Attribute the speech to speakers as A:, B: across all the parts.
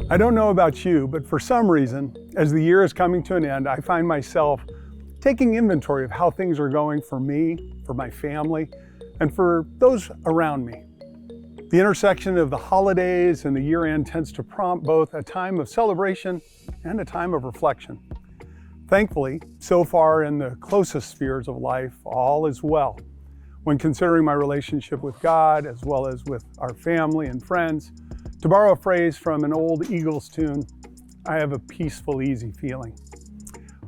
A: I don't know about you, but for some reason, as the year is coming to an end, I find myself taking inventory of how things are going for me, for my family, and for those around me. The intersection of the holidays and the year-end tends to prompt both a time of celebration and a time of reflection. Thankfully, so far in the closest spheres of life, all is well. When considering my relationship with God, as well as with our family and friends, to borrow a phrase from an old Eagles tune, I have a peaceful, easy feeling.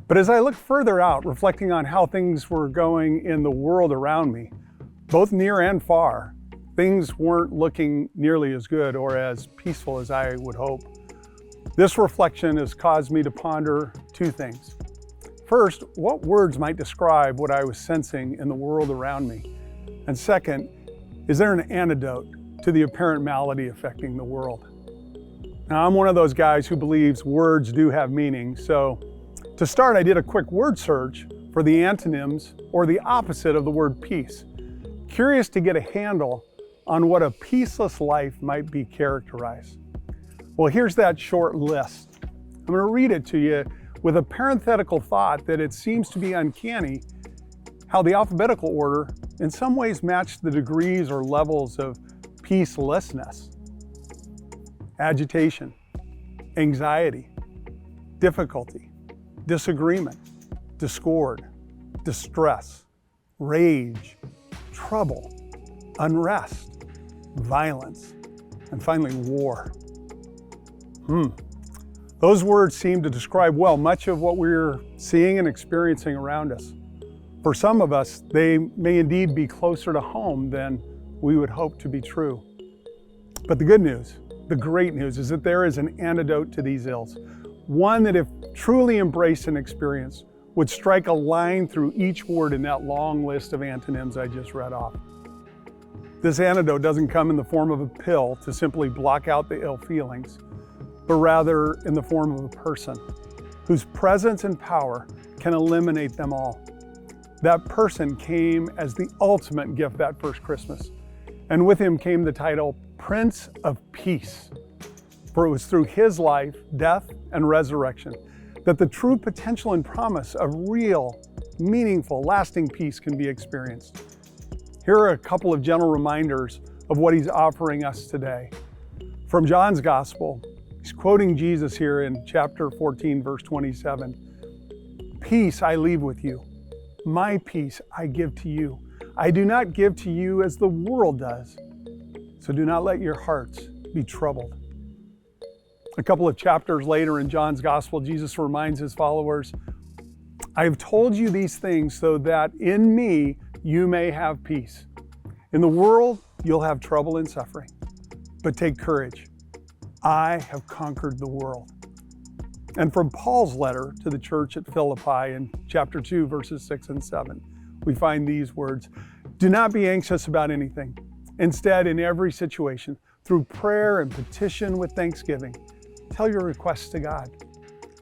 A: But as I look further out, reflecting on how things were going in the world around me, both near and far, things weren't looking nearly as good or as peaceful as I would hope. This reflection has caused me to ponder two things. First, what words might describe what I was sensing in the world around me? And second, is there an antidote to the apparent malady affecting the world? Now, I'm one of those guys who believes words do have meaning, so to start, I did a quick word search for the antonyms or the opposite of the word peace, curious to get a handle on what a peaceless life might be characterized. Well, here's that short list. I'm going to read it to you with a parenthetical thought that it seems to be uncanny how the alphabetical order in some ways matched the degrees or levels of peacelessness. Agitation, anxiety, difficulty, disagreement, discord, distress, rage, trouble, unrest, violence, and finally war. Those words seem to describe well much of what we're seeing and experiencing around us. For some of us, they may indeed be closer to home than we would hope to be true. But the good news, the great news, is that there is an antidote to these ills. One that, if truly embraced and experienced, would strike a line through each word in that long list of antonyms I just read off. This antidote doesn't come in the form of a pill to simply block out the ill feelings, but rather in the form of a person whose presence and power can eliminate them all. That person came as the ultimate gift that first Christmas, and with him came the title Prince of Peace. For it was through his life, death, and resurrection that the true potential and promise of real, meaningful, lasting peace can be experienced. Here are a couple of gentle reminders of what he's offering us today. From John's Gospel, he's quoting Jesus here in chapter 14, verse 27. Peace I leave with you. My peace I give to you. I do not give to you as the world does. So do not let your hearts be troubled. A couple of chapters later in John's Gospel, Jesus reminds his followers, I have told you these things so that in me you may have peace. In the world, you'll have trouble and suffering, but take courage. I have conquered the world. And from Paul's letter to the church at Philippi in chapter 2, verses 6 and 7, we find these words, do not be anxious about anything. Instead, in every situation, through prayer and petition with thanksgiving, tell your requests to God.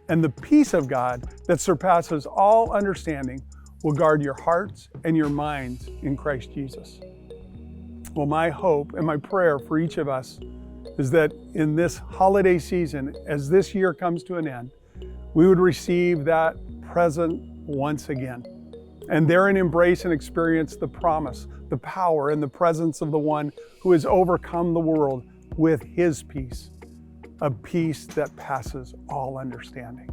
A: And the peace of God that surpasses all understanding will guard your hearts and your minds in Christ Jesus. Well, my hope and my prayer for each of us is that in this holiday season, as this year comes to an end, we would receive that present once again, and therein embrace and experience the promise, the power, and the presence of the one who has overcome the world with his peace, a peace that passes all understanding.